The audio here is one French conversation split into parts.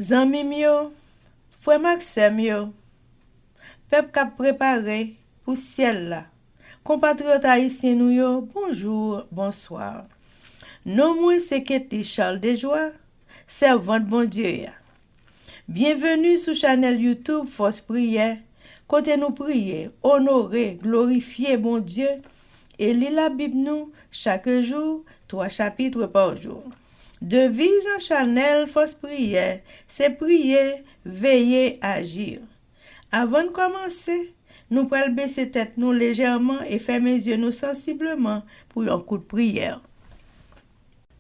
Zanmim yo, frère Maxime yo, peuple k'ap préparé pour ciel là. Compatriotes haïtiens nous yo, bonjour, bonsoir. Non moi c'est Ketty Charles Desjoie, servante bon Dieu ya. Bienvenue sur channel YouTube Force Prière, côté nous prier, honorer, glorifier bon Dieu et lire la Bible nous chaque jour, 3 chapitres par jour. Devise en channel Force Prière, c'est prier, veiller, agir. Avant de commencer, nous pouvons baisser tête nous légèrement et fermer les yeux nous sensiblement pour un coup de prière.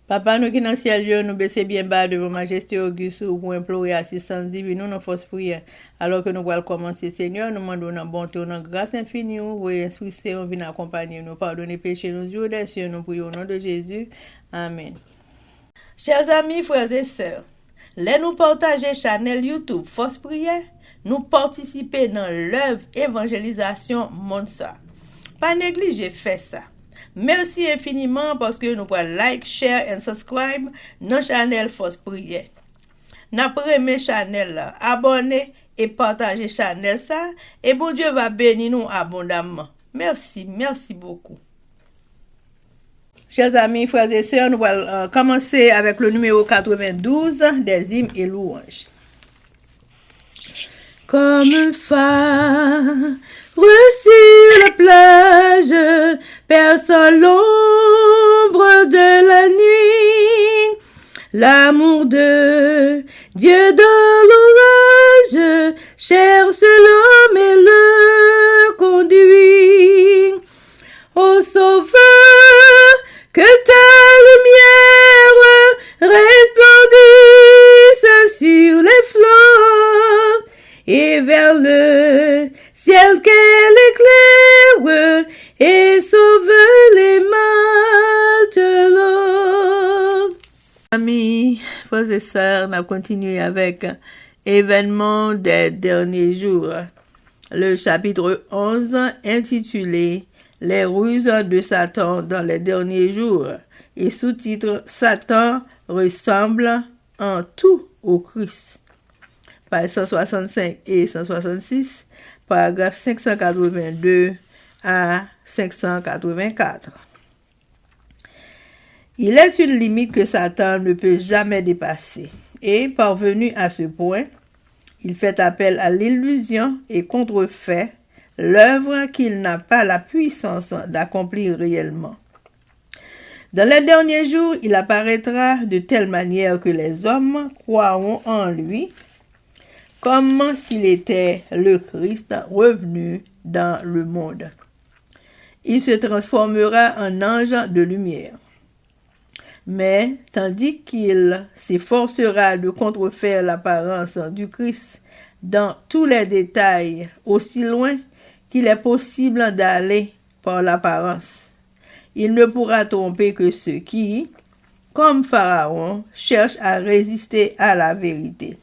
Papa nous qui dans le ciel, nous baissons bien bas devant Majesté Auguste pour implorer assistance divine, nous nos forces prières. Alors que nous allons commencer, Seigneur, nous demandons dans bonté, dans grâce infinie, où Esprit Saint vient accompagner nous, pardonner péchés, nous Dieu des cieux, nous prions au nom de Jésus. Amen. Chers amis, frères et sœurs, nous partager channel YouTube Force Prière, nous participer dans l'œuvre évangélisation Monsa. Pas négliger faire ça. Merci infiniment parce que nous pouvons like, share et subscribe notre channel Force Prière. N'après mes channel là, abonnez et partagez channel ça et bon Dieu va bénir nous abondamment. Merci beaucoup. Chers amis, frères et sœurs, nous allons commencer avec le numéro 92 des hymnes et louanges. Comme un phare sur la plage, perçant l'ombre de la nuit, l'amour de Dieu dans l'orage cherche l'homme et le conduit. Ô Sauveur, que ta lumière resplendisse sur les flots et vers le ciel qu'elle éclaire et sauve les matelots. Amis, frères et sœurs, on a continué avec événements des derniers jours. Le chapitre 11 intitulé Les ruses de Satan dans les derniers jours et sous-titre Satan ressemble en tout au Christ. Page 165 et 166, paragraphe 582 à 584. Il est une limite que Satan ne peut jamais dépasser et, parvenu à ce point, il fait appel à l'illusion et contrefait l'œuvre qu'il n'a pas la puissance d'accomplir réellement. Dans les derniers jours, il apparaîtra de telle manière que les hommes croiront en lui comme s'il était le Christ revenu dans le monde. Il se transformera en ange de lumière. Mais, tandis qu'il s'efforcera de contrefaire l'apparence du Christ dans tous les détails, aussi loin qu'il est possible d'aller par l'apparence, il ne pourra tromper que ceux qui, comme Pharaon, cherchent à résister à la vérité.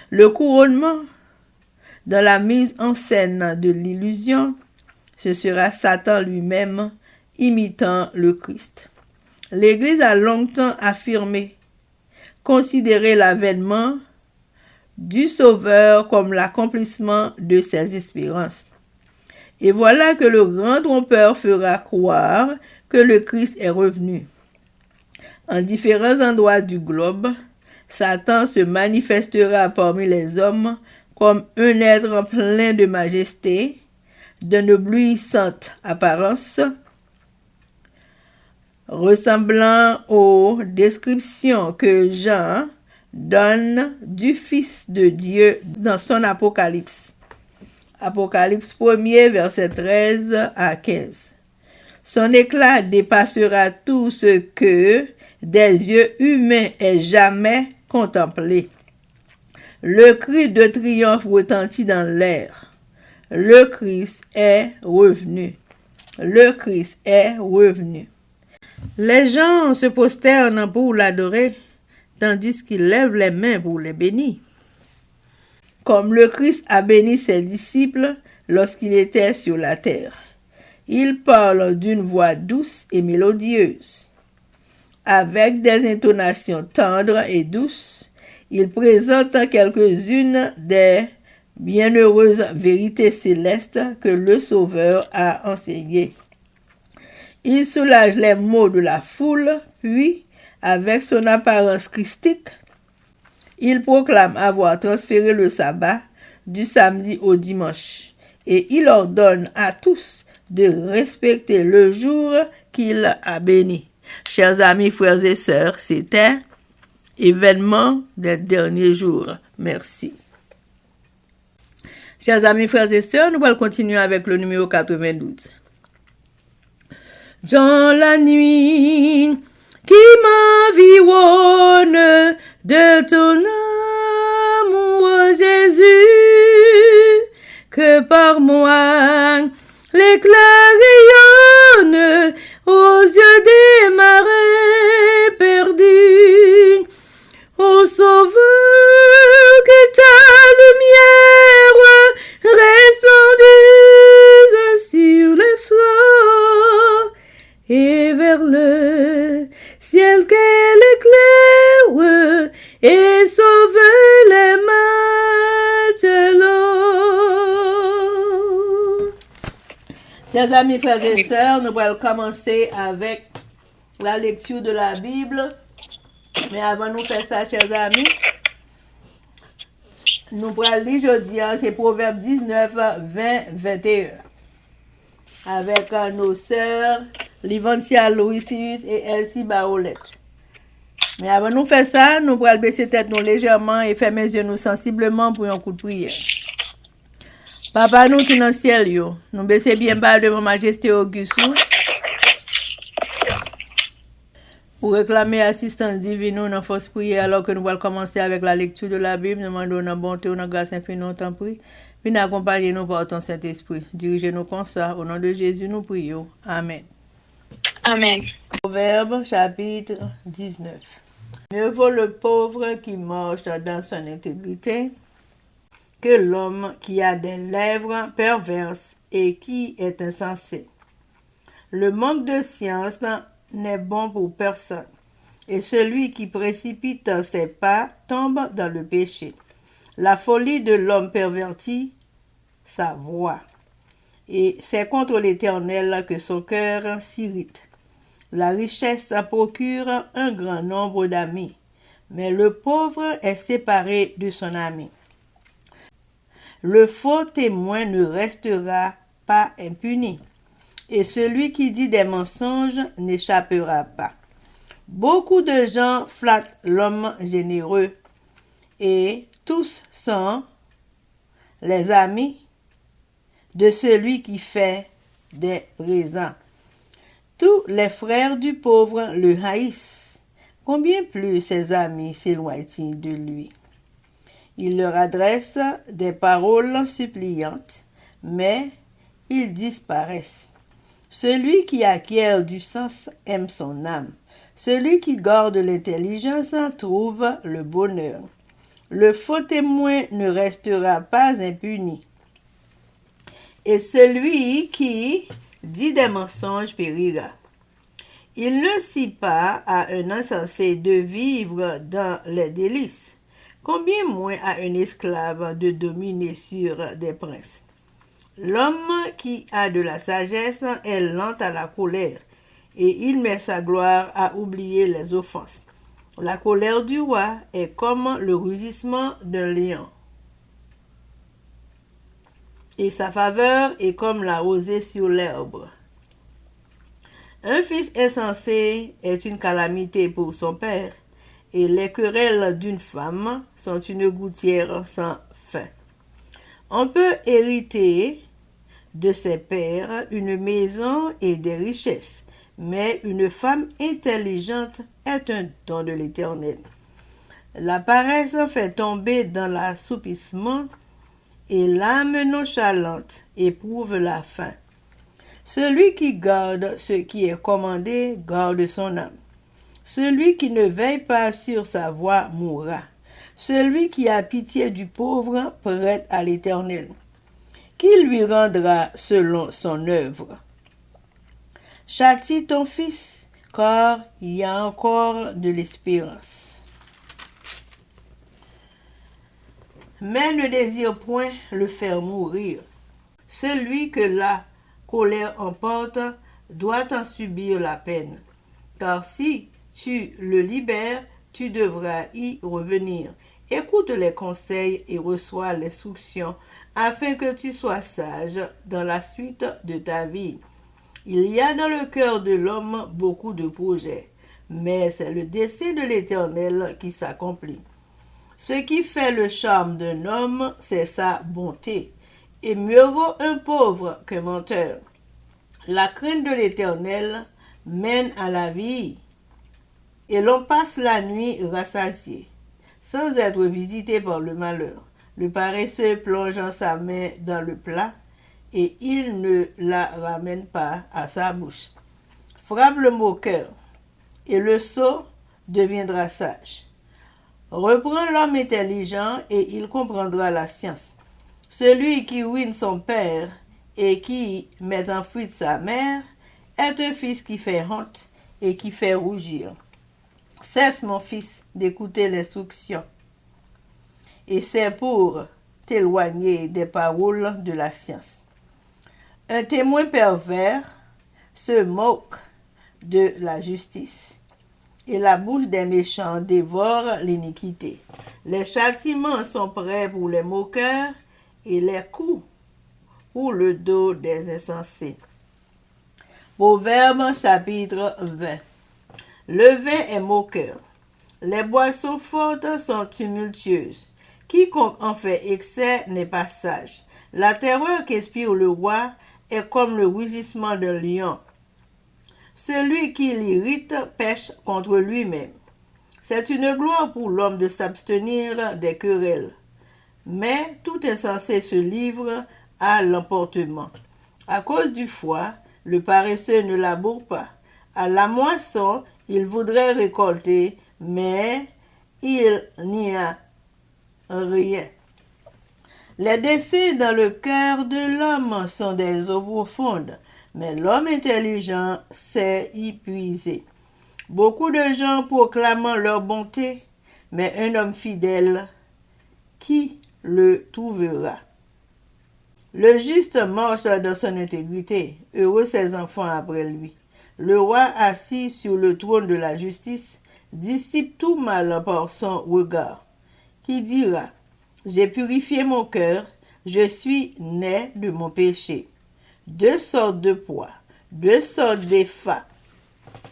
Le couronnement dans la mise en scène de l'illusion, ce sera Satan lui-même imitant le Christ. L'Église a longtemps affirmé, considérer l'avènement du Sauveur comme l'accomplissement de ses espérances. Et voilà que le grand trompeur fera croire que le Christ est revenu. En différents endroits du globe, Satan se manifestera parmi les hommes comme un être plein de majesté, d'une éblouissante apparence, ressemblant aux descriptions que Jean donne du Fils de Dieu dans son Apocalypse. Apocalypse 1er, verset 13 à 15. Son éclat dépassera tout ce que des yeux humains aient jamais contemplé. Le cri de triomphe retentit dans l'air. Le Christ est revenu. Le Christ est revenu. Les gens se prosternent pour l'adorer, tandis qu'ils lèvent les mains pour les bénir. Comme le Christ a béni ses disciples lorsqu'il était sur la terre. Il parle d'une voix douce et mélodieuse. Avec des intonations tendres et douces, Il présente quelques-unes des bienheureuses vérités célestes que le Sauveur a enseignées. Il soulage les maux de la foule, puis, avec son apparence christique, il proclame avoir transféré le sabbat du samedi au dimanche, et il ordonne à tous de respecter le jour qu'il a béni. Chers amis, frères et sœurs, c'était événement des derniers jours. Merci. Chers amis, frères et sœurs, nous allons continuer avec le numéro 92. Dans la nuit qui m'environne de ton amour, Jésus, que par moi l'éclair rayonne aux yeux des marins perdus. Ô Sauveur, que ta lumière resplendisse sur les flots et vers le ciel qu'elle éclaire et sauve les matelots. Chers amis, frères et sœurs, nous allons commencer avec la lecture de la Bible. Mais avant de faire ça, chers amis, nous allons lire aujourd'hui, c'est Proverbe 19, 20, 21. Avec nos sœurs Livancia Louisius et Elsie Baolette. Mais avant de faire ça, nous allons baisser tête nous légèrement et fermer les yeux nous sensiblement pour un coup de prière. Papa nous qui est dans le ciel, nous baissons bien bas devant Majesté Auguste pour réclamer assistance divine dans la force prière alors que nous allons commencer avec la lecture de la Bible. Nous demandons la bonté, la grâce infinie, nous t'en prie. Puis accompagnez-nous par ton Saint-Esprit. Dirigez-nous comme ça. Au nom de Jésus, nous prions. Amen. Amen. Proverbe chapitre 19. Mieux vaut le pauvre qui marche dans son intégrité que l'homme qui a des lèvres perverses et qui est insensé. Le manque de science n'est bon pour personne, et celui qui précipite ses pas tombe dans le péché. La folie de l'homme pervertit sa voix, et c'est contre l'Éternel que son cœur s'irrite. La richesse procure un grand nombre d'amis, mais le pauvre est séparé de son ami. Le faux témoin ne restera pas impuni, et celui qui dit des mensonges n'échappera pas. Beaucoup de gens flattent l'homme généreux, et tous sont les amis de celui qui fait des présents. Tous les frères du pauvre le haïssent. Combien plus ses amis s'éloignent-ils de lui? Il leur adresse des paroles suppliantes, mais ils disparaissent. Celui qui acquiert du sens aime son âme. Celui qui garde l'intelligence trouve le bonheur. Le faux témoin ne restera pas impuni. Et celui qui dit des mensonges périra. Il ne sied pas à un insensé de vivre dans les délices. Combien moins à un esclave de dominer sur des princes? L'homme qui a de la sagesse est lent à la colère, et il met sa gloire à oublier les offenses. La colère du roi est comme le rugissement d'un lion, et sa faveur est comme la rosée sur l'herbe. Un fils insensé est une calamité pour son père, et les querelles d'une femme sont une gouttière sans fin. On peut hériter de ses pères une maison et des richesses, mais une femme intelligente est un don de l'Éternel. La paresse fait tomber dans l'assoupissement, et l'âme nonchalante éprouve la faim. Celui qui garde ce qui est commandé garde son âme. Celui qui ne veille pas sur sa voie mourra. Celui qui a pitié du pauvre prête à l'Éternel, qui lui rendra selon son œuvre. Châtie ton fils, car il y a encore de l'espérance. mais ne désire point le faire mourir. Celui que la colère emporte doit en subir la peine, car si tu le libères, tu devras y revenir. Écoute les conseils et reçois l'instruction, afin que tu sois sage dans la suite de ta vie. Il y a dans le cœur de l'homme beaucoup de projets, mais c'est le dessein de l'Éternel qui s'accomplit. Ce qui fait le charme d'un homme, c'est sa bonté, et mieux vaut un pauvre qu'un menteur. La crainte de l'Éternel mène à la vie, et l'on passe la nuit rassasié, sans être visité par le malheur. Le paresseux plonge sa main dans le plat, et il ne la ramène pas à sa bouche. Frappe le moqueur, et le sot deviendra sage. Reprends l'homme intelligent, et il comprendra la science. Celui qui ruine son père et qui met en fuite sa mère est un fils qui fait honte et qui fait rougir. Cesse, mon fils, d'écouter l'instruction, et c'est pour t'éloigner des paroles de la science. Un témoin pervers se moque de la justice, et la bouche des méchants dévore l'iniquité. Les châtiments sont prêts pour les moqueurs, et les coups pour le dos des insensés. Proverbe chapitre 20. Le vin est moqueur. Les boissons fortes sont tumultueuses. Quiconque en fait excès n'est pas sage. La terreur qu'inspire le roi est comme le rugissement d'un lion. Celui qui l'irrite pêche contre lui-même. C'est une gloire pour l'homme de s'abstenir des querelles. Mais tout insensé se livre à l'emportement. À cause du foie, le paresseux ne laboure pas. À la moisson, il voudrait récolter, mais il n'y a rien. Les desseins dans le cœur de l'homme sont des eaux profondes, mais l'homme intelligent sait y puiser. Beaucoup de gens proclament leur bonté, mais un homme fidèle, qui le trouvera? Le juste marche dans son intégrité, heureux ses enfants après lui. Le roi assis sur le trône de la justice dissipe tout mal par son regard. Qui dira: j'ai purifié mon cœur, je suis né de mon péché. Deux sortes de poids, deux sortes d'effats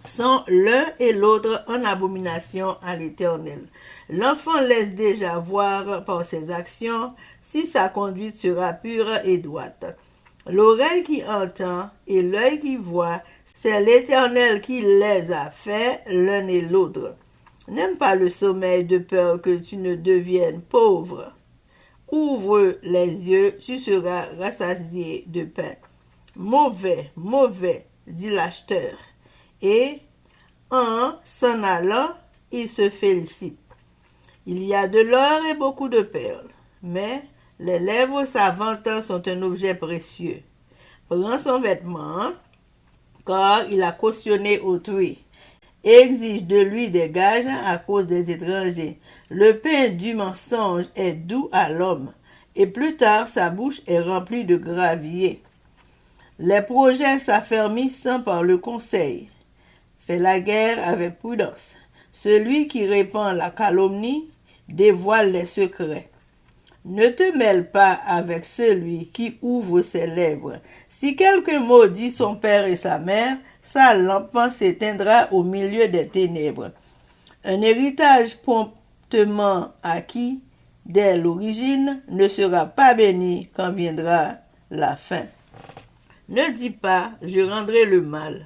sont l'un et l'autre en abomination à l'Éternel. L'enfant laisse déjà voir par ses actions si sa conduite sera pure et droite. L'oreille qui entend et l'œil qui voit, c'est l'Éternel qui les a faits l'un et l'autre. N'aime pas le sommeil de peur que tu ne deviennes pauvre. Ouvre les yeux, tu seras rassasié de pain. Mauvais, mauvais, dit l'acheteur. Et en s'en allant, il se félicite. Il y a de l'or et beaucoup de perles, mais les lèvres savantes sont un objet précieux. Prends son vêtement, car il a cautionné autrui. Exige de lui des gages à cause des étrangers. Le pain du mensonge est doux à l'homme, et plus tard sa bouche est remplie de gravier. Les projets s'affermissent par le conseil. Fais la guerre avec prudence. Celui qui répand la calomnie dévoile les secrets. Ne te mêle pas avec celui qui ouvre ses lèvres. Si quelqu'un maudit son père et sa mère, sa lampe s'éteindra au milieu des ténèbres. Un héritage promptement acquis dès l'origine ne sera pas béni quand viendra la fin. Ne dis pas: je rendrai le mal.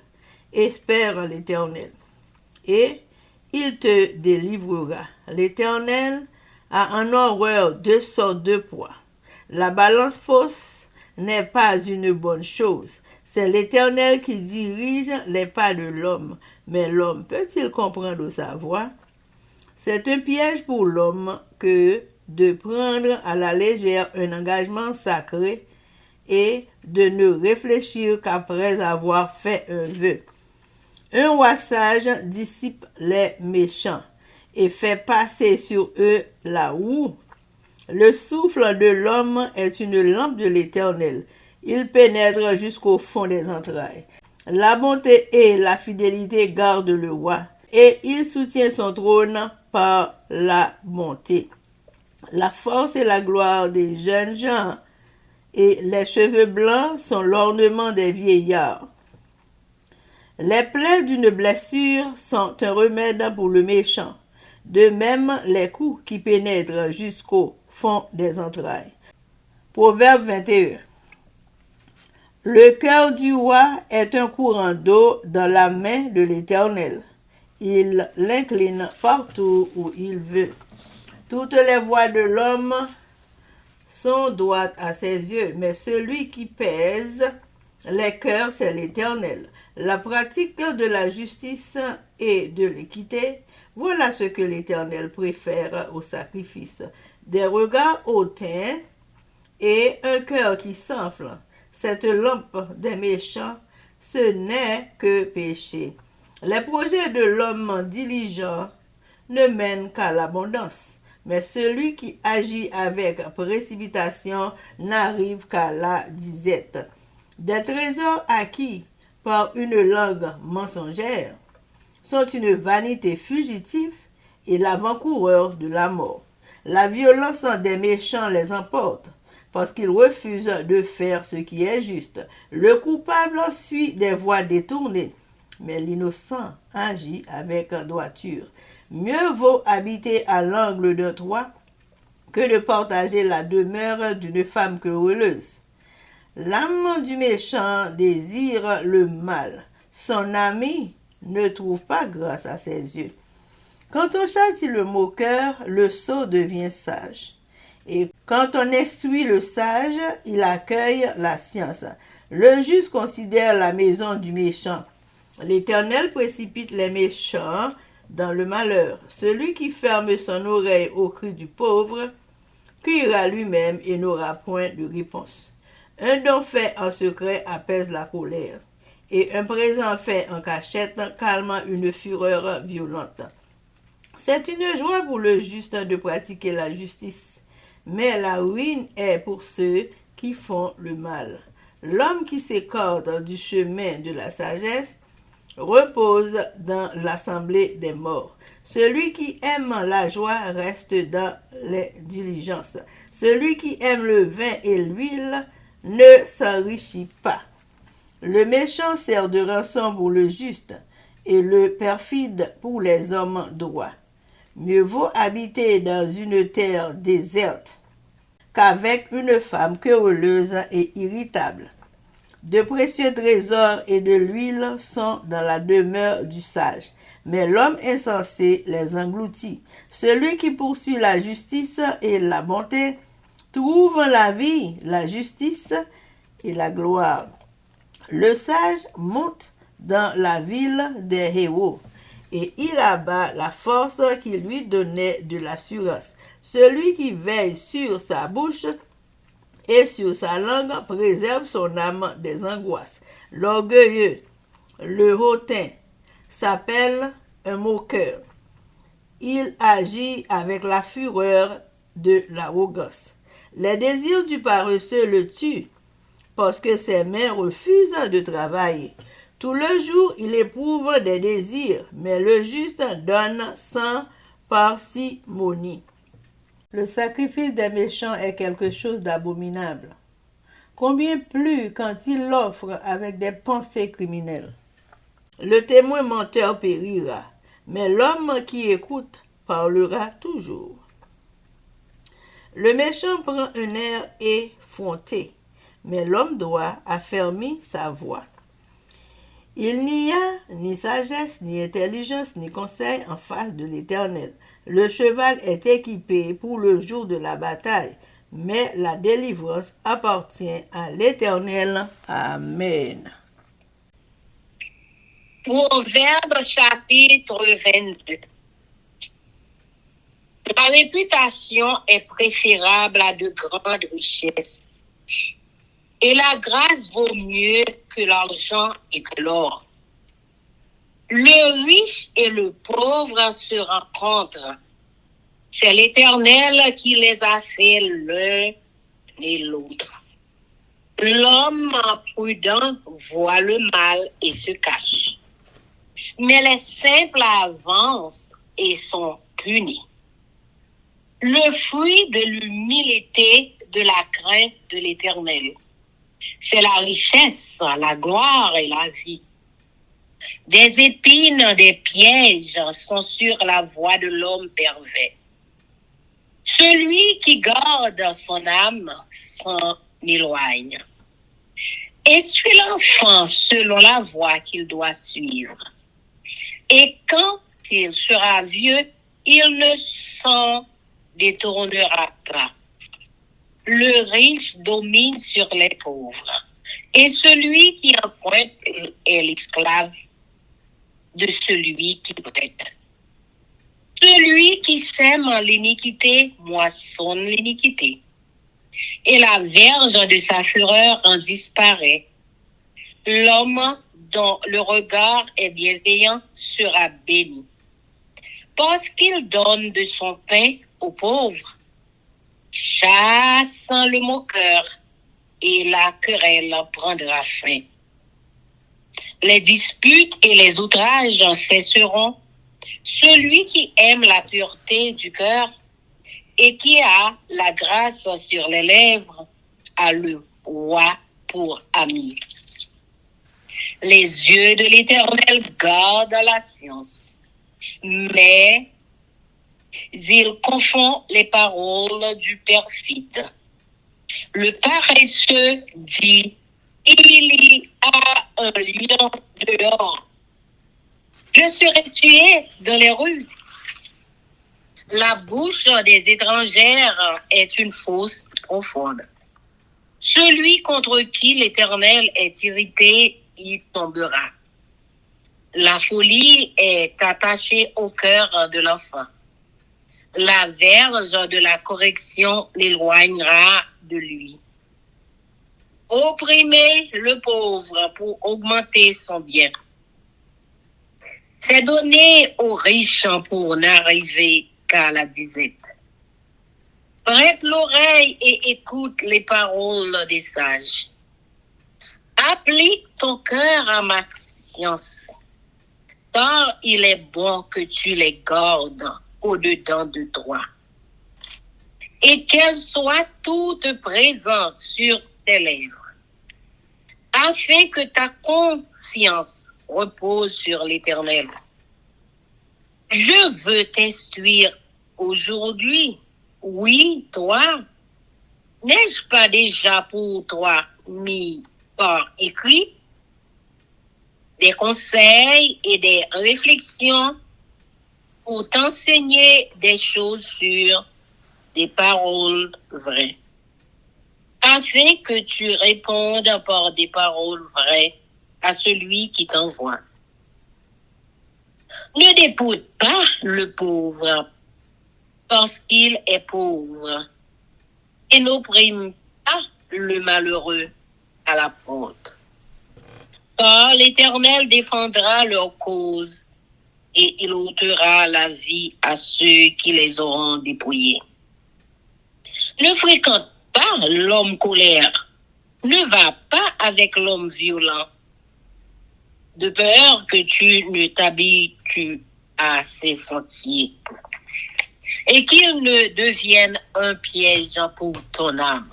Espère en l'Éternel, et il te délivrera. L'Éternel a en horreur deux sortes de poids. La balance fausse n'est pas une bonne chose. C'est l'Éternel qui dirige les pas de l'homme. Mais l'homme peut-il comprendre sa voie? C'est un piège pour l'homme que de prendre à la légère un engagement sacré et de ne réfléchir qu'après avoir fait un vœu. Un roi sage dissipe les méchants et fait passer sur eux la roue. Le souffle de l'homme est une lampe de l'Éternel. Il pénètre jusqu'au fond des entrailles. La bonté et la fidélité gardent le roi, et il soutient son trône par la bonté. La force et la gloire des jeunes gens, et les cheveux blancs sont l'ornement des vieillards. Les plaies d'une blessure sont un remède pour le méchant. De même, les coups qui pénètrent jusqu'au fond des entrailles. Proverbe 21. Le cœur du roi est un courant d'eau dans la main de l'Éternel. Il l'incline partout où il veut. Toutes les voies de l'homme sont droites à ses yeux, mais celui qui pèse les cœurs, c'est l'Éternel. La pratique de la justice et de l'équité, voilà ce que l'Éternel préfère au sacrifice. Des regards hautains et un cœur qui s'enfle. Cette lampe des méchants, ce n'est que péché. Les projets de l'homme diligent ne mènent qu'à l'abondance, mais celui qui agit avec précipitation n'arrive qu'à la disette. Des trésors acquis par une langue mensongère sont une vanité fugitive et l'avant-coureur de la mort. La violence des méchants les emporte, parce qu'ils refusent de faire ce qui est juste. Le coupable suit des voies détournées, mais l'innocent agit avec droiture. Mieux vaut habiter à l'angle d'un toit que de partager la demeure d'une femme querelleuse. L'âme du méchant désire le mal. Son ami ne trouve pas grâce à ses yeux. Quand on châtie le moqueur, le sot devient sage. Et quand on instruit le sage, il accueille la science. Le juste considère la maison du méchant. L'Éternel précipite les méchants dans le malheur. Celui qui ferme son oreille au cri du pauvre criera lui-même et n'aura point de réponse. Un don fait en secret apaise la colère, et un présent fait en cachette calme une fureur violente. C'est une joie pour le juste de pratiquer la justice, mais la ruine est pour ceux qui font le mal. L'homme qui s'écarte du chemin de la sagesse repose dans l'assemblée des morts. Celui qui aime la joie reste dans les diligences. Celui qui aime le vin et l'huile ne s'enrichit pas. Le méchant sert de rançon pour le juste, et le perfide pour les hommes droits. Mieux vaut habiter dans une terre déserte qu'avec une femme querelleuse et irritable. De précieux trésors et de l'huile sont dans la demeure du sage, mais l'homme insensé les engloutit. Celui qui poursuit la justice et la bonté trouve la vie, la justice et la gloire. Le sage monte dans la ville des héros, et il abat la force qui lui donnait de l'assurance. Celui qui veille sur sa bouche et sur sa langue préserve son âme des angoisses. L'orgueilleux, le hautain, s'appelle un moqueur. Il agit avec la fureur de l'arrogance. Les désirs du paresseux le tuent, parce que ses mains refusent de travailler. Tout le jour, il éprouve des désirs, mais le juste donne sans parcimonie. Le sacrifice des méchants est quelque chose d'abominable. Combien plus quand il l'offre avec des pensées criminelles. Le témoin menteur périra, mais l'homme qui écoute parlera toujours. Le méchant prend un air effronté, mais l'homme droit affermit sa voix. Il n'y a ni sagesse, ni intelligence, ni conseil en face de l'Éternel. Le cheval est équipé pour le jour de la bataille, mais la délivrance appartient à l'Éternel. Amen. Proverbe chapitre 22. La réputation est préférable à de grandes richesses, et la grâce vaut mieux que l'argent et que l'or. Le riche et le pauvre se rencontrent, C'est l'Éternel qui les a fait l'un et l'autre. L'homme prudent voit le mal et se cache. Mais les simples avancent et sont punis. Le fruit de l'humilité, de la crainte de l'Éternel, c'est la richesse, la gloire et la vie. Des épines, des pièges sont sur la voie de l'homme pervers. Celui qui garde son âme s'en éloigne. Essuie l'enfant selon la voie qu'il doit suivre. Et quand il sera vieux, il ne s'en détournera pas. Le riche domine sur les pauvres, et celui qui emprunte est l'esclave de celui qui prête. Celui qui sème l'iniquité moissonne l'iniquité, et la verge de sa fureur en disparaît. L'homme dont le regard est bienveillant sera béni, parce qu'il donne de son pain aux pauvres, chasse le moqueur, et la querelle prendra fin. Les disputes et les outrages cesseront. Celui qui aime la pureté du cœur et qui a la grâce sur les lèvres a le roi pour ami. Les yeux de l'Éternel gardent la science, mais il confond les paroles du perfide. Le paresseux dit: il y a un lion dehors. Je serai tué dans les rues. La bouche des étrangères est une fosse profonde. Celui contre qui l'Éternel est irrité y tombera. La folie est attachée au cœur de l'enfant. La verge de la correction l'éloignera de lui. Opprimer le pauvre pour augmenter son bien, c'est donner aux riches pour n'arriver qu'à la disette. Prête l'oreille et écoute les paroles des sages. Applique ton cœur à ma science, car il est bon que tu les gardes au-dedans de toi, et qu'elles soient toutes présentes sur tes lèvres, afin que ta confiance repose sur l'Éternel. Je veux t'instruire aujourd'hui. Oui, toi, n'ai-je pas déjà pour toi mis par écrit des conseils et des réflexions pour t'enseigner des choses sûres, des paroles vraies, afin que tu répondes par des paroles vraies à celui qui t'envoie. Ne dépoute pas le pauvre parce qu'il est pauvre, et n'opprime pas le malheureux à la porte. Car l'Éternel défendra leur cause, et il ôtera la vie à ceux qui les auront dépouillés. Ne fréquente pas l'homme colère, ne va pas avec l'homme violent, de peur que tu ne t'habitues à ses sentiers, et qu'il ne devienne un piège pour ton âme.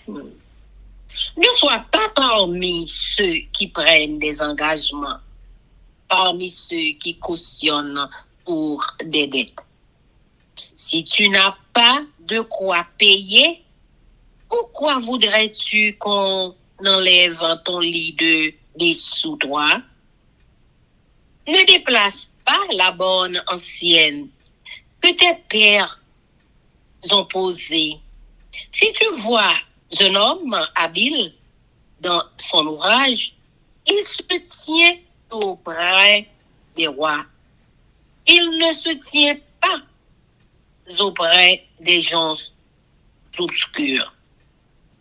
Ne sois pas parmi ceux qui prennent des engagements, parmi ceux qui cautionnent pour des dettes. Si tu n'as pas de quoi payer, pourquoi voudrais-tu qu'on enlève ton lit de sous toi? Ne déplace pas la borne ancienne que tes pères ont posée. Si tu vois un homme habile dans son ouvrage, il se tient auprès des rois. Il ne se tient pas auprès des gens obscurs.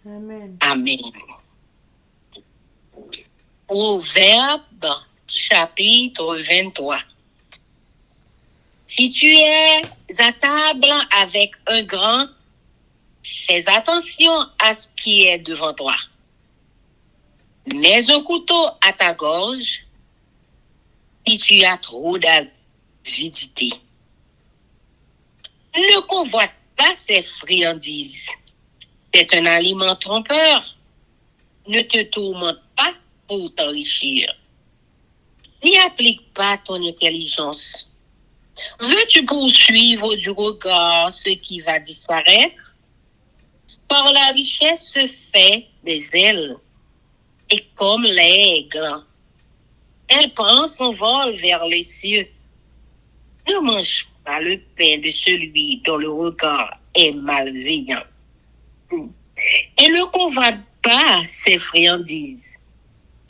Amen. Amen. Proverbe, chapitre 23. Si tu es à table avec un grand, fais attention à ce qui est devant toi. Mets un couteau à ta gorge si tu as trop d'avidité. Ne convoite pas ces friandises. C'est un aliment trompeur. Ne te tourmente pas pour t'enrichir. N'y applique pas ton intelligence. Veux-tu poursuivre du regard ce qui va disparaître? Par la richesse se fait des ailes. Et comme l'aigle, elle prend son vol vers les cieux. Ne mange pas le pain de celui dont le regard est malveillant. Et ne convoite pas ses friandises,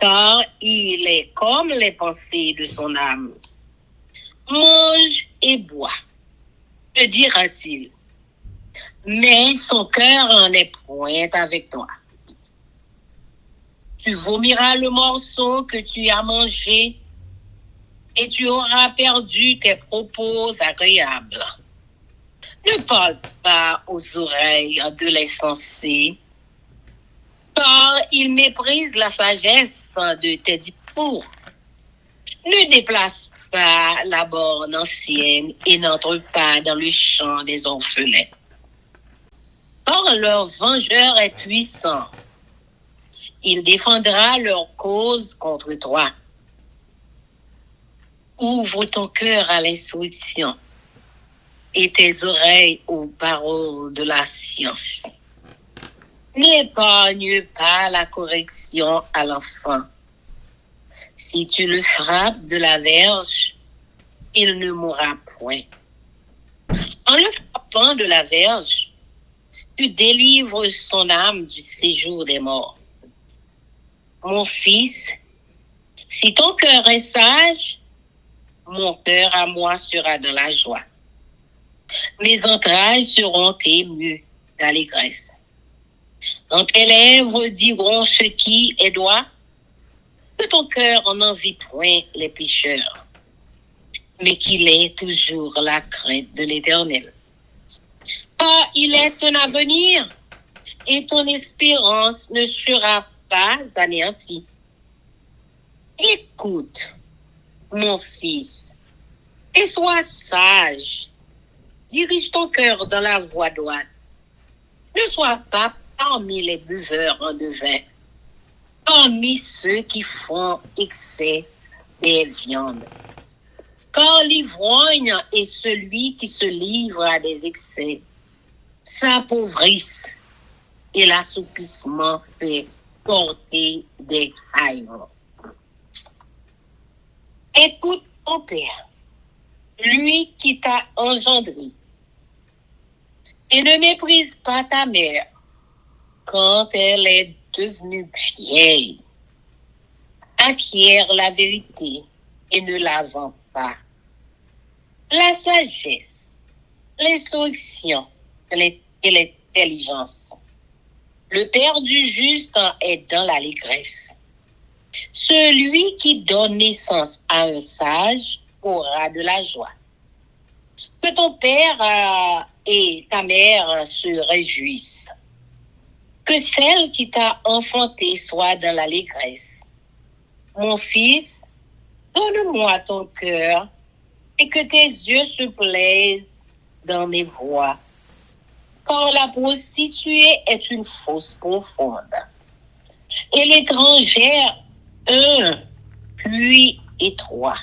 car il est comme les pensées de son âme. Mange et bois, te dira-t-il, mais son cœur en est point avec toi. Tu vomiras le morceau que tu as mangé et tu auras perdu tes propos agréables. Ne parle pas aux oreilles de l'insensé, car il méprise la sagesse de tes discours. Ne déplace pas la borne ancienne et n'entre pas dans le champ des orphelins. Car leur vengeur est puissant. Il défendra leur cause contre toi. Ouvre ton cœur à l'instruction et tes oreilles aux paroles de la science. N'épargne pas la correction à l'enfant. Si tu le frappes de la verge, il ne mourra point. En le frappant de la verge, tu délivres son âme du séjour des morts. Mon fils, si ton cœur est sage, mon cœur à moi sera dans la joie. Mes entrailles seront émues d'allégresse. Quand tes lèvres diront ce qui est droit, que ton cœur en envie point les pécheurs, mais qu'il ait toujours la crainte de l'Éternel. Car il est un avenir et ton espérance ne sera pas anéantie. Écoute, mon fils, et sois sage. Dirige ton cœur dans la voie droite. Ne sois pas parmi les buveurs de vin, parmi ceux qui font excès des viandes. Car l'ivrogne est celui qui se livre à des excès, s'appauvrissent et l'assoupissement fait porter des haillons. Écoute ton père, lui qui t'a engendré, et ne méprise pas ta mère quand elle est devenue vieille. Acquiert la vérité et ne la vends pas. La sagesse, l'instruction et l'intelligence. Le père du juste est dans l'allégresse. Celui qui donne naissance à un sage aura de la joie. Que ton père et ta mère se réjouissent. Que celle qui t'a enfanté soit dans l'allégresse. Mon fils, donne-moi ton cœur et que tes yeux se plaisent dans mes voies. Car la prostituée est une fosse profonde. Et l'étrangère, un puits étroit.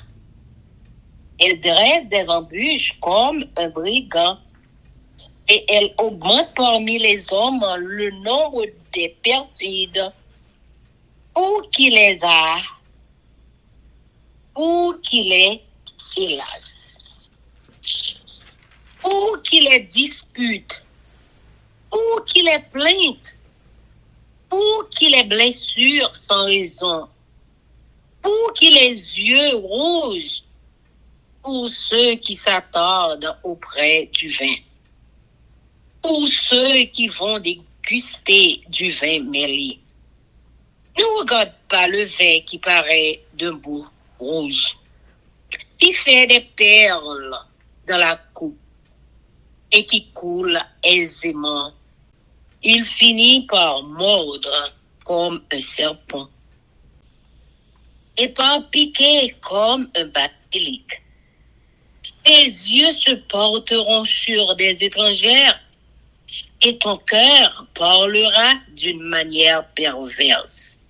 Elle dresse des embûches comme un brigand. Et elle augmente parmi les hommes le nombre des perfides. Pour qui les a, pour qui les hélas, pour qui les dispute, pour qui les plainte, pour qui les blessures sans raison, pour qui les yeux rouges, pour ceux qui s'attardent auprès du vin, pour ceux qui vont déguster du vin mêlé. Ne regarde pas le vin qui paraît d'un bout rouge, qui fait des perles dans la coupe et qui coule aisément. Il finit par mordre comme un serpent et par piquer comme un basilic. Tes yeux se porteront sur des étrangères et ton cœur parlera d'une manière perverse.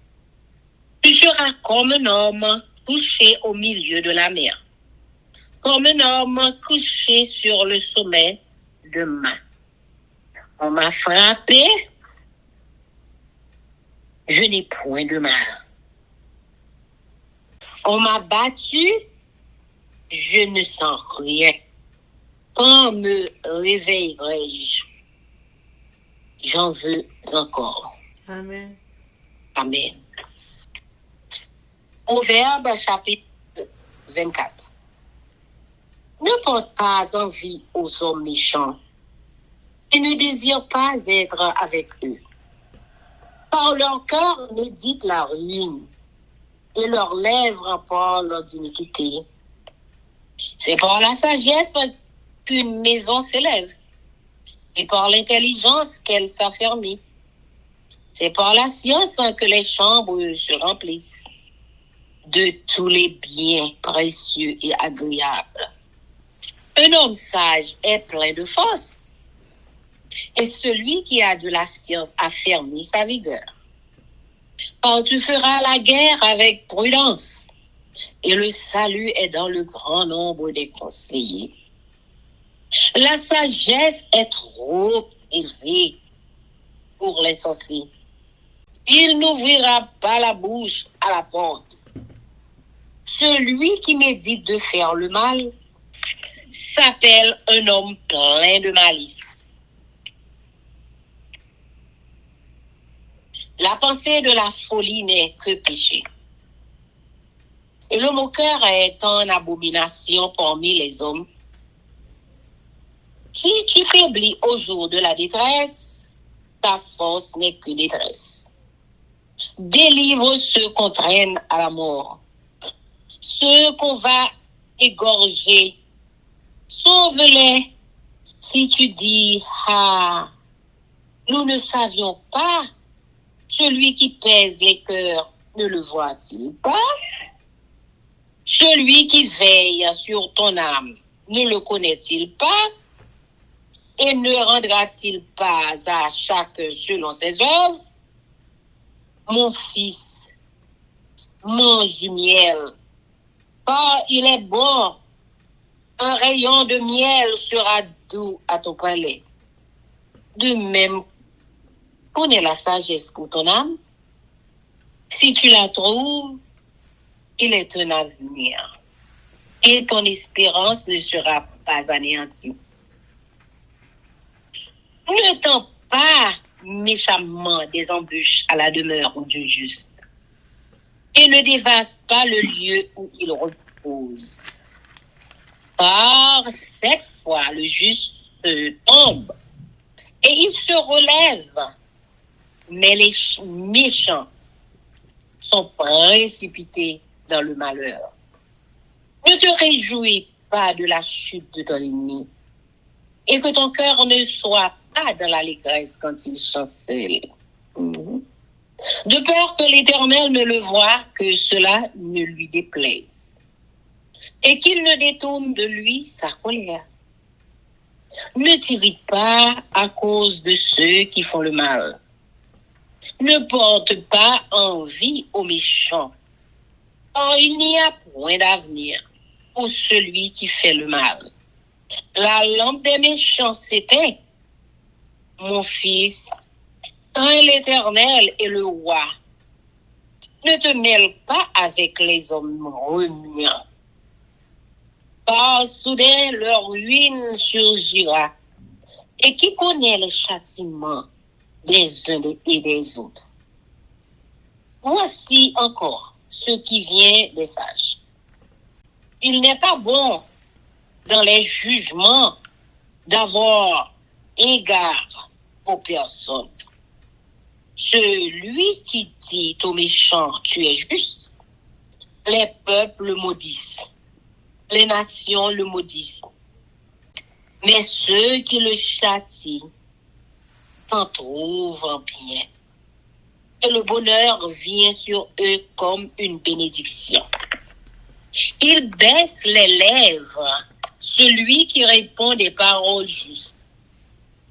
Tu seras comme un homme couché au milieu de la mer, comme un homme couché sur le sommet de main. On m'a frappé, je n'ai point de mal. On m'a battu, je ne sens rien. Quand me réveillerai-je? J'en veux encore. Amen. Amen. Proverbe chapitre 24. Ne porte pas envie aux hommes méchants et ne désire pas être avec eux. Car leur cœur médite la ruine et leurs lèvres parlent d'iniquité. C'est par la sagesse qu'une maison s'élève et par l'intelligence qu'elle s'affermit. C'est par la science que les chambres se remplissent de tous les biens précieux et agréables. Un homme sage est plein de force, et celui qui a de la science affermit sa vigueur. Car tu feras la guerre avec prudence, et le salut est dans le grand nombre des conseillers. La sagesse est trop élevée pour l'insensé. Il n'ouvrira pas la bouche à la porte. Celui qui médite de faire le mal s'appelle un homme plein de malice. La pensée de la folie n'est que péché. Et le moqueur est en abomination parmi les hommes. Si tu faiblis au jour de la détresse, ta force n'est que détresse. Délivre ceux qu'on traîne à la mort, ceux qu'on va égorger. Sauve-les. Si tu dis, ah, nous ne savions pas, celui qui pèse les cœurs ne le voit-il pas? Celui qui veille sur ton âme ne le connaît-il pas? Et ne rendra-t-il pas à chacun selon ses œuvres? Mon fils, mange du miel, car il est bon. Un rayon de miel sera doux à ton palais. De même, connais la sagesse pour ton âme. Si tu la trouves, il est un avenir. Et ton espérance ne sera pas anéantie. Ne tends pas méchamment des embûches à la demeure du juste. Et ne dévaste pas le lieu où il repose. Car cette fois, le juste tombe et il se relève. Mais les méchants sont précipités dans le malheur. Ne te réjouis pas de la chute de ton ennemi et que ton cœur ne soit pas dans l'allégresse quand il chancelle. De peur que l'Éternel ne le voie, que cela ne lui déplaise et qu'il ne détourne de lui sa colère. Ne t'irrite pas à cause de ceux qui font le mal. Ne porte pas envie aux méchants, car il n'y a point d'avenir pour celui qui fait le mal. La lampe des méchants s'éteint. Mon fils, crains l'Éternel et le roi. Ne te mêle pas avec les hommes remuants, car soudain leur ruine surgira. Et qui connaît les châtiments des uns et des autres? Voici encore ce qui vient des sages. Il n'est pas bon dans les jugements d'avoir égard aux personnes. Celui qui dit aux méchants, tu es juste, les peuples le maudissent, les nations le maudissent. mais ceux qui le châtient s'en trouvent bien. Et le bonheur vient sur eux comme une bénédiction. Il baisse les lèvres, celui qui répond des paroles justes.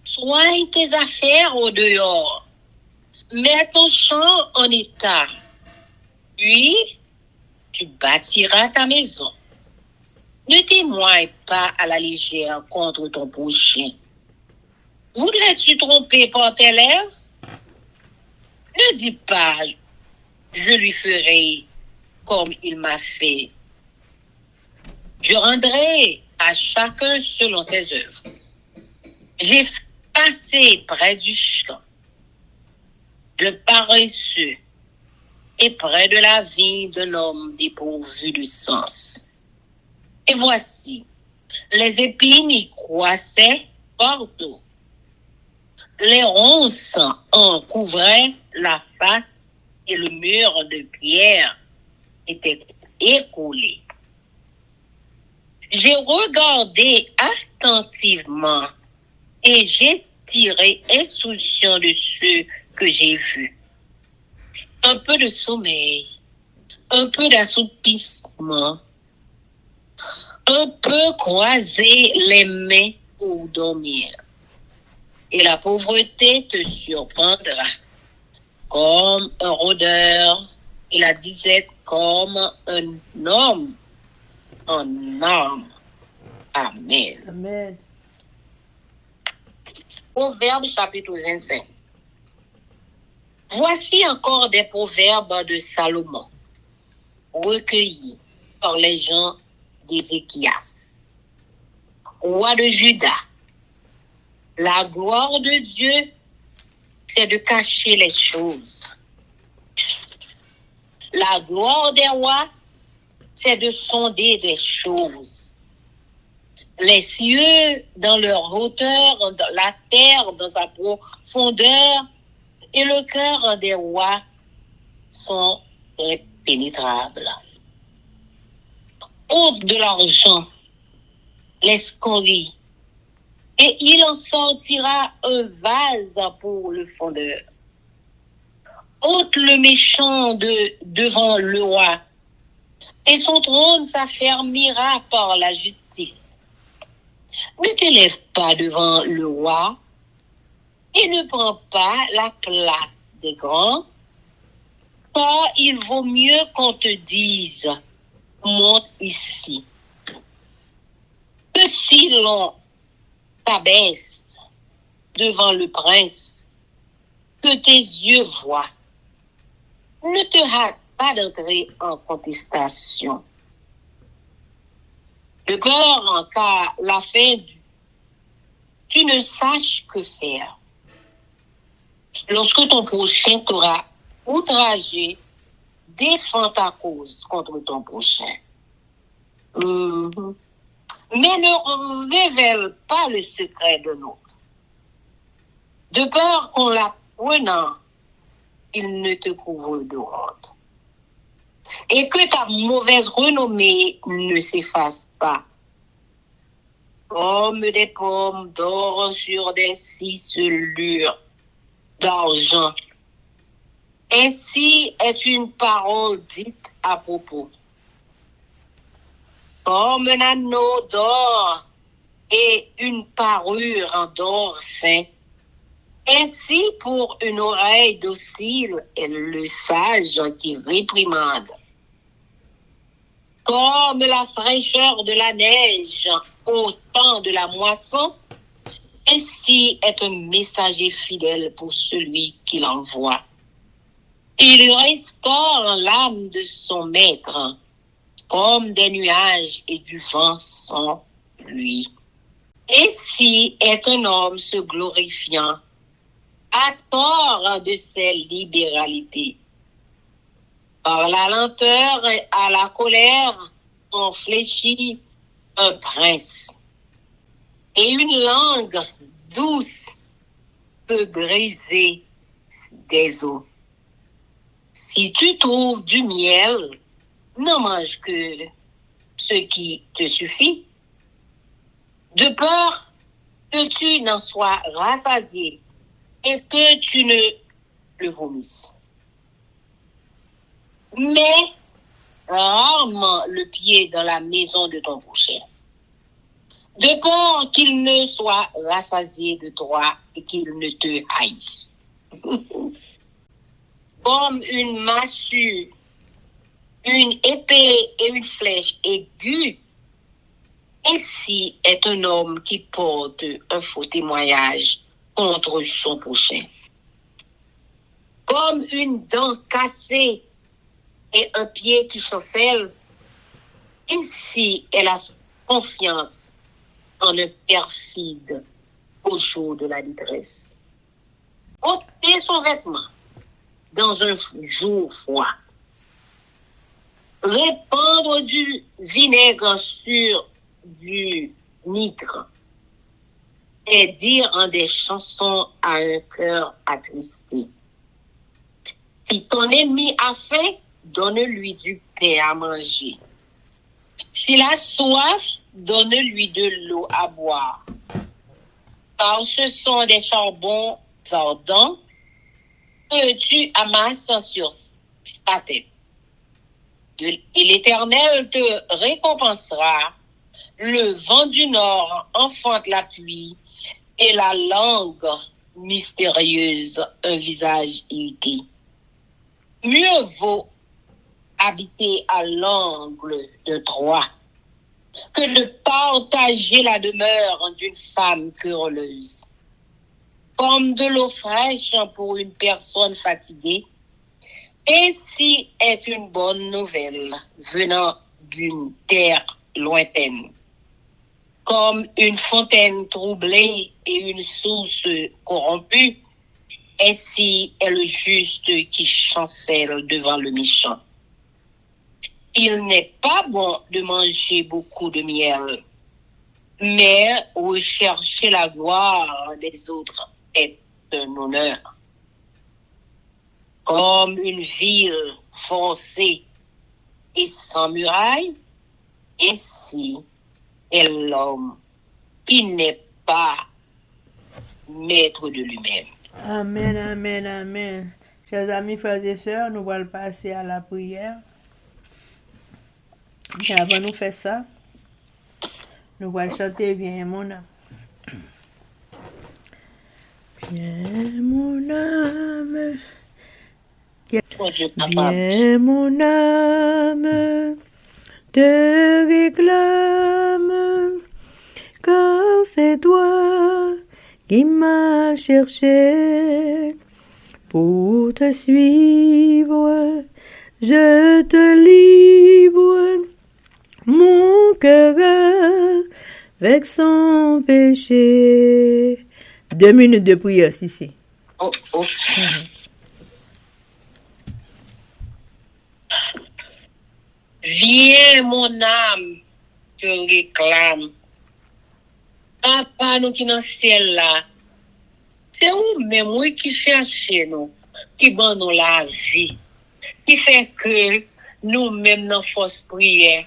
Soigne tes affaires au dehors, mets ton champ en état, puis tu bâtiras ta maison. Ne témoigne pas à la légère contre ton prochain. Voudrais-tu tromper par tes lèvres? Ne dis pas, je lui ferai comme il m'a fait. Je rendrai à chacun selon ses œuvres. J'ai passé près du champ, de paresseux, et près de la vie d'un homme dépourvu de sens. Et voici, les épines y croissaient partout. Les ronces en couvraient la face et le mur de pierre était écoulé. J'ai regardé attentivement et j'ai tiré instruction de ce que j'ai vu. Un peu de sommeil, un peu d'assoupissement, un peu croiser les mains pour dormir. Et la pauvreté te surprendra comme un rôdeur et la disette comme un homme en âme. Amen. Amen. Proverbe chapitre 25. Voici encore des proverbes de Salomon, recueillis par les gens d'Ézéchias, roi de Juda. La gloire de Dieu, c'est de cacher les choses. La gloire des rois, c'est de sonder des choses. Les cieux dans leur hauteur, la terre dans sa profondeur, et le cœur des rois sont impénétrables. Ôte de l'argent, les scories, et il en sortira un vase pour le fondeur. Ôte le méchant devant le roi, et son trône s'affermira par la justice. Ne t'élève pas devant le roi, et ne prends pas la place des grands, car il vaut mieux qu'on te dise, monte ici, que si l'on t'abaisse devant le prince, que tes yeux voient. Ne te hâte pas d'entrer en contestation. De peur qu'à la fin, tu ne saches que faire. Lorsque ton prochain t'aura outragé, défends ta cause contre ton prochain. Mais ne révèle pas le secret de l'autre. De peur qu'en l'apprenant, il ne te couvre de honte. Et que ta mauvaise renommée ne s'efface pas. Comme des pommes d'or sur des ciselures d'argent. Ainsi est une parole dite à propos. Comme un anneau d'or et une parure en d'or fin. Ainsi pour une oreille docile est le sage qui réprimande. Comme la fraîcheur de la neige au temps de la moisson, ainsi est un messager fidèle pour celui qui l'envoie. Il restaure l'âme de son maître, comme des nuages et du vent sont lui. Ainsi est un homme se glorifiant, à tort de ses libéralités. Par la lenteur et à la colère, on fléchit un prince. Et une langue douce peut briser des os. Si tu trouves du miel, n'en mange que ce qui te suffit. De peur que tu n'en sois rassasié et que tu ne le vomisses. Mets rarement le pied dans la maison de ton prochain, de peur qu'il ne soit rassasié de toi et qu'il ne te haïsse. Comme une massue, une épée et une flèche aiguë, ainsi est un homme qui porte un faux témoignage contre son prochain. Comme une dent cassée et un pied qui chancelle, ainsi est la confiance en un perfide au jour de la détresse. Ôter son vêtement dans un jour froid. Répandre du vinaigre sur du nitre et dire en des chansons à un cœur attristé. Si ton ennemi a faim, donne-lui du pain à manger. S'il a soif, donne-lui de l'eau à boire. Car ce sont des charbons ardents que tu amasses sur ta tête. Et l'Éternel te récompensera. Le vent du nord enfante la pluie et la langue mystérieuse un visage irrité. Mieux vaut habiter à l'angle de Troie que de partager la demeure d'une femme querelleuse. Comme de l'eau fraîche pour une personne fatiguée, ainsi est une bonne nouvelle venant d'une terre lointaine. Comme une fontaine troublée et une source corrompue, ainsi est le juste qui chancelle devant le méchant. Il n'est pas bon de manger beaucoup de miel, mais rechercher la gloire des autres est un honneur. Comme une ville forcée et sans muraille, ainsi est l'homme qui n'est pas maître de lui-même. Amen, amen, amen. Chers amis, frères et sœurs, nous allons passer à la prière. Et avant nous faire ça, nous allons chanter Viens mon âme. Viens mon âme. Viens mon âme, te réclame, car c'est toi qui m'as cherché pour te suivre. Je te livre mon cœur avec son péché. 2 minutes de prière, si. Oh. Viens, mon âme, te réclame. Papa, nous qui dans le ciel là, c'est vous-même oui, qui cherchez nous, qui donne nous la vie, qui fait que nous-mêmes, nos forces prières,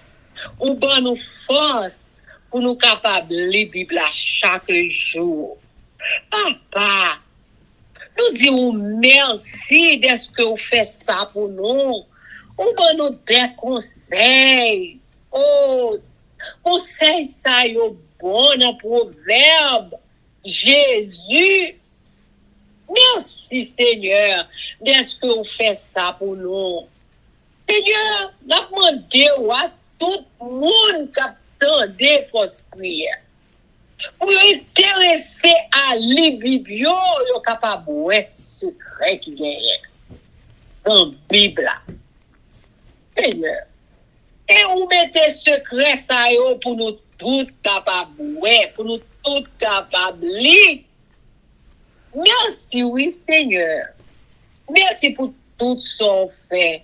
ou bon nous force pour nous capables de lire la Bible chaque jour. Papa, nous disons merci de ce que vous faites ça pour nous. Ou bon nous des conseils. Oh, conseils ça yo bon en proverbe. Jésus. Merci Seigneur de ce que vous faites ça pour nous. Seigneur, nous demandons à tout le monde qui attend des fausses prières. Pour intéresser à l'Bible, vous capable de voir ce secret qui gagne dans la Bible. Seigneur, et vous mettez secret ça pour nous tous capables de voir, pour nous tous capables de lire. Merci, oui, Seigneur. Merci pour tout ce qu'on fait.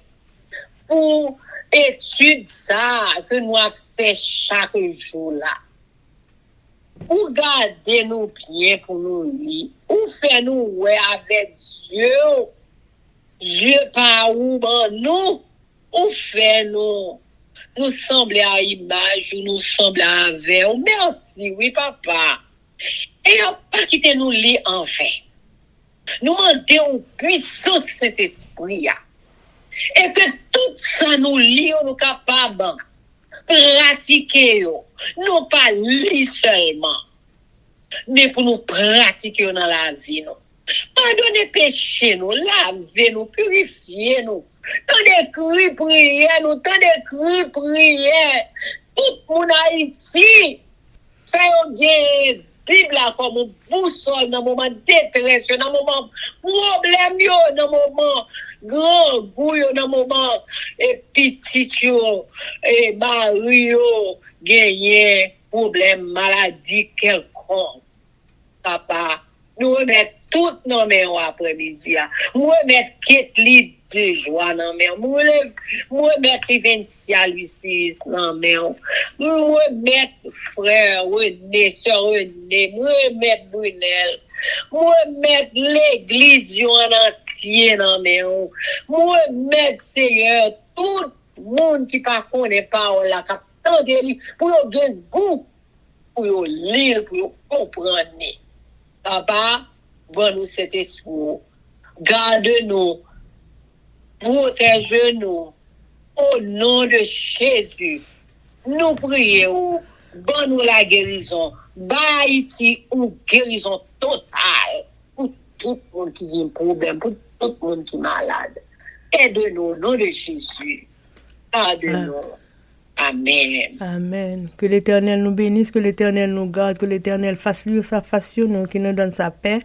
Pour étude ça que nous avons fait chaque jour là. Pour garder nous bien pour nous lire. Pour faire nous ouais avec Dieu. Dieu par où nous. Pour faire nous sembler à image ou nous sembler à verre. Merci, oui, papa. Et pas quitter nous lire en vain. Nous demandons puissance Saint-Esprit. Et que tout ça nous lit, nous capables de pratiquer. Non pas lire seulement, mais pour nous pratiquer dans la vie. Nous. Pardonnez péché, nous, laver nous, purifier nous. Tant de cris prières, nous, tant de cris prières. Tout mon Haïti, fait une Bible comme une boussole dans le moment de détresse, dans le moment de problème, dans le moment grand goût, dans le moment petit, et mari, gagné, problème, maladie, quelconque. Papa, nous remettons tout dans mes après-midi. Nous remettons Ketli de joie dans mes mains. Nous remettons Rivencia Lucis dans mes mains. Nous remettons frère René, sœur René. Nous remettons Brunel. Nous remettons l'église en entier dans mes mains. Nous remettons Seigneur tout le monde qui ne connaît pas la capitale de lui pour avoir goût, pour lire, pour comprendre. Papa, donne-nous cet espoir. Garde-nous. Protège-nous. Au nom de Jésus, nous prions. Donne-nous la guérison. Haïti, une guérison totale. Pour tout le monde qui a un problème, pour tout le monde qui est malade. Aide-nous au nom de Jésus. Garde-nous. Amen. Amen. Que l'Éternel nous bénisse, que l'Éternel nous garde, que l'Éternel fasse lui sa face sur nous, qu'il nous donne sa paix,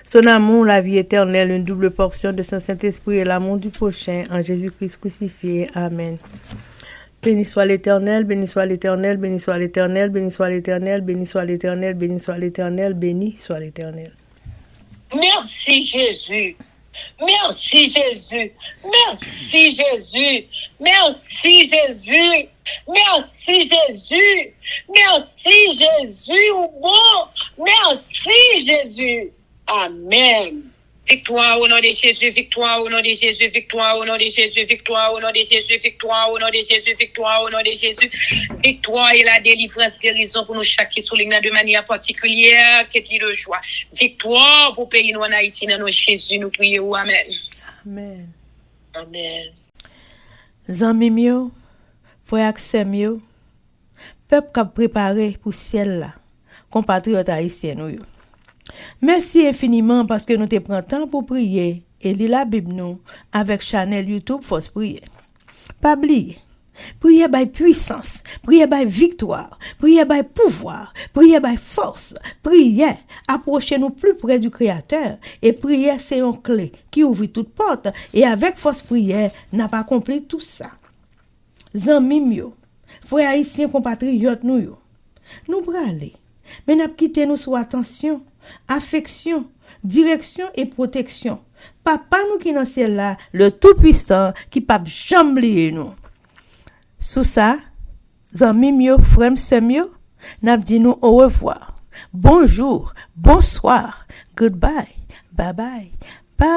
son amour, la vie éternelle, une double portion de son Saint-Esprit et l'amour du prochain en Jésus-Christ crucifié. Amen. Béni soit l'Éternel, béni soit l'Éternel, béni soit l'Éternel, béni soit l'Éternel, béni soit l'Éternel, béni soit l'Éternel, béni soit l'Éternel. Merci Jésus. Merci Jésus. Merci Jésus. Merci Jésus. Merci Jésus. Merci Jésus. Bon. Merci Jésus. Amen. Victoire au nom de Jésus, victoire au nom de Jésus, victoire au nom de Jésus, victoire au nom de Jésus, victoire au nom de Jésus, victoire au nom de Jésus, victoire et la délivrance, guérison pour nous chaque qui souligne de manière particulière, qu'est-ce de joie. Victoire pour pays nous en Haïti, dans nos Jésus, nous prions. Amen. Amen. Amen. Zami mio, frère Axel peuple qui a préparé pour ciel là, compatriotes haïtiens nous. Merci infiniment parce que nous te prenons temps pour prier et lire la Bible nous avec channel YouTube Force Prière. Pas oublier, prier by puissance, prier by victoire, prier by pouvoir, prier by force, prier, approchez-nous plus près du Créateur et prier c'est une clé qui ouvre toute porte et avec force prière n'a pas accompli tout ça. Zanmi mio, frères haïtiens compatriotes nous braler, mais n'a quitté nous sous attention. Affection, direction et protection. Papa nous qui dans ciel là, le tout-puissant qui pas jamais nous. Sous ça, zanmi mio, frère semio, n'a dit nous au revoir. Bonjour, bonsoir, goodbye, bye bye, bye.